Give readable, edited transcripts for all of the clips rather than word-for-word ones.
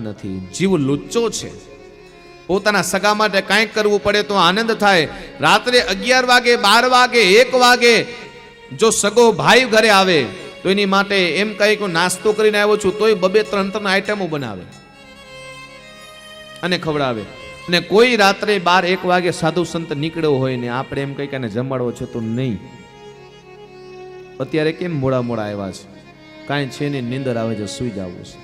નથી. જીવ લુચ્ચો છે. પોતાના સગા માટે કાંઈક કરવું પડે તો આનંદ થાય. રાત્રે 11 વાગે 12 વાગે 1 વાગે જો સગો ભાઈ ઘરે આવે તો એની માટે એમ કહે કે નાસ્તો કરીને આવ્યો છું, તોય 2-3 આઈટમો બનાવે અને ખવડાવે. અને કોઈ રાત્રે 12-1 વાગે સાધુ સંત નીકળ્યો હોય ને આપણે એમ કહી કે જમાડવો છે તો નહીં. અત્યારે કેમ મોડા આવ્યા છે, કાંઈ છે ને નીંદર આવે છે, સુઈ જવું છે.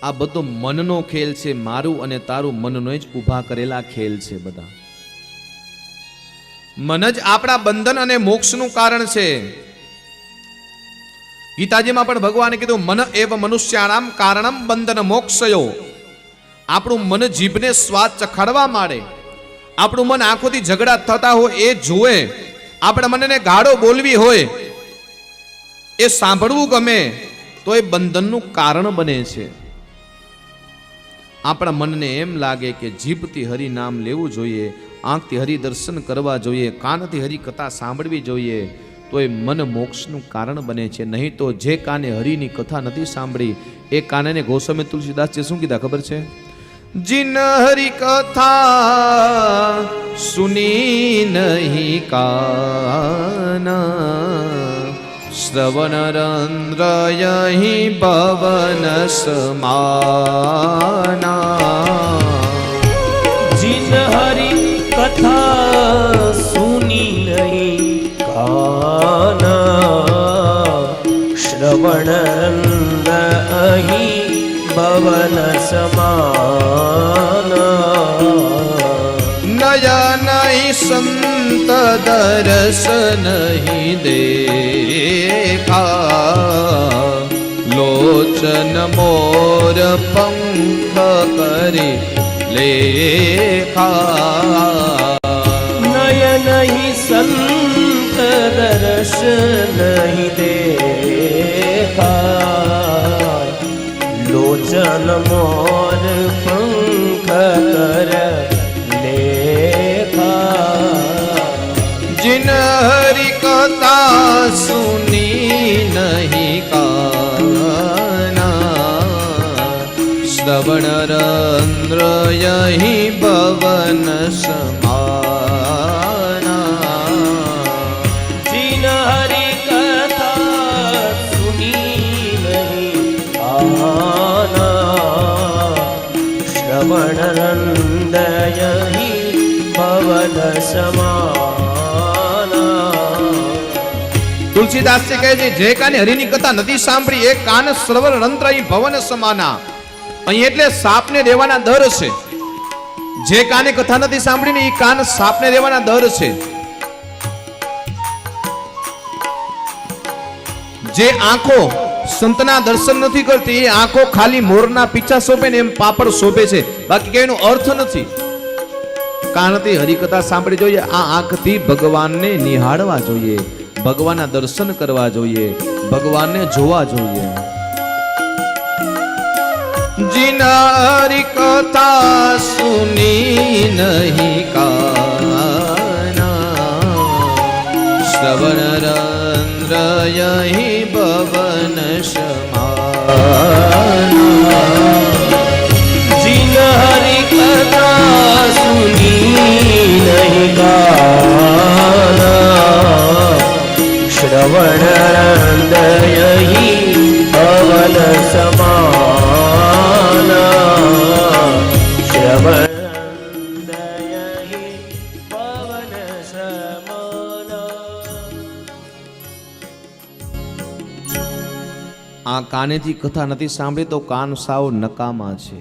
આ બધો મનનો ખેલ છે. મારું અને તારું મનનો જ ઊભા કરેલા ખેલ છે. બધા મન જ આપણા બંધન અને મોક્ષનું કારણ છે. ગીતાજીમાં પણ ભગવાને કીધું મન એવ મનુષ્યાણામ કારણમ બંધન મોક્ષયો. આપણું મન જીભને સ્વાદ ચખાડવા માંડે, આપણું મન આંખોથી ઝઘડા થતા હોય એ જુએ, આપણા મનને ગાળો બોલવી હોય એ સાંભળવું ગમે તો એ બંધનનું કારણ બને છે. આપણા મનને એમ લાગે કે જીભથી હરિ નામ લેવું જોઈએ, આંખથી હરિ દર્શન કરવા જોઈએ, કાનથી હરિ કથા સાંભળવી જોઈએ, તો એ મન મોક્ષનું કારણ બને છે. નહીં તો જે કાને હરિની કથા નથી સાંભળી એ કાને ગોસ્વામી તુલસીદાસજી શું કીધા ખબર છે? जिन हरि कथा सुनी नहीं काना, श्रवण रंद्र यही पवन समाना. जिन हरि कथा सुनी नहीं काना, श्रवण रंद्र अही पवन समाना. नयन संत दर्श नहीं देखा, लोचन मोर पंख करे लेखा. नयन संत दर्श नहीं देखा, लोचन मोर पंख कर लेखा. जिन हरि कथा सुनी नहीं काना, श्रवण रंद्र यही पवन समाना. जिन हरि कथा सुनी नहीं श्रवण रंद्र यही पवन समाना. તુલસીદાસજી કહે છે જે કાને હરિની કથા નથી સાંભળી એ કાન શ્રવણ રંત્ર ભવન સમાના. અહીં એટલે સાપને રહેવાના દર છે. જે કાને કથા નથી સાંભળી ને એ કાન સાપને રહેવાના દર છે. જે આંખો સંતના દર્શન નથી કરતી એ આંખો ખાલી મોરના પીછા શોભે ને એમ પાપડ શોભે છે, બાકી કઈનો અર્થ નથી. કાનથી હરિકથા સાંભળી જોઈએ, આ આંખથી ભગવાનને નિહાળવા જોઈએ, ભગવાનના દર્શન કરવા જોઈએ, ભગવાનને જોવા જોઈએ. जिन हरि कथा सुनी नहीं काना, श्रवण रंद्र यही पवन समाना. जिन हरि कथा सुनी नहीं गाना, श्रवण रंद्र यही पवन समाना. श्रवण रंद्र यही पवन समाना. આ કાનેથી કથા નથી સાંભળી તો કાન સાવ નકામા છે.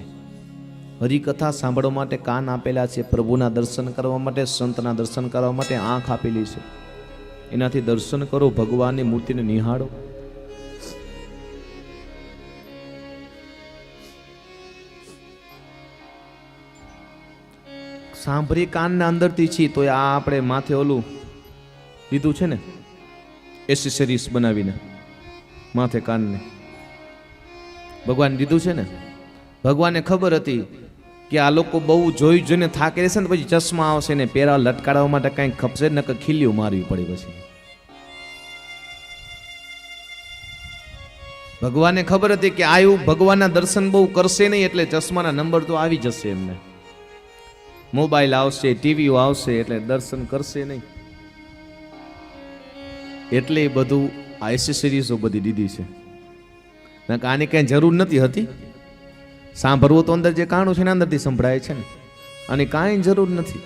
હરિકથા સાંભળવા માટે કાન આપેલા છે, પ્રભુના દર્શન કરવા માટે, સંતના દર્શન કરવા માટે આંખ આપેલી છે. એનાથી દર્શન કરો, ભગવાનની મૂર્તિને નિહાળો. સાંભળી કાનના અંદરથી છી તો આ આપણે માથે ઓલું લીધું છે ને એસેસરીઝ બનાવીને માથે કાનને ભગવાન દીધું છે ને. ભગવાનને ખબર હતી કે આ લોકો બહુ જોઈ જોઈને થાકી રહેશે ને પછી ચશ્મા આવશે ને પહેરા લટકાડવા માટે કંઈક ખપશે ને કે ખીલીઓ મારવી પડે પછી. ભગવાનને ખબર હતી કે આયુ ભગવાનના દર્શન બહુ કરશે નહીં એટલે ચશ્માના નંબર તો આવી જશે એમને. મોબાઈલ આવશે, ટીવીઓ આવશે એટલે દર્શન કરશે નહીં. એટલે એ બધું આ એસેસરીઝો બધી દીધી છે. આની કઈ જરૂર નથી હતી. સાંભળવું તો અંદર જે કાણું છે ને અંદરથી સંભળાય છે ને, આની કાંઈ જરૂર નથી.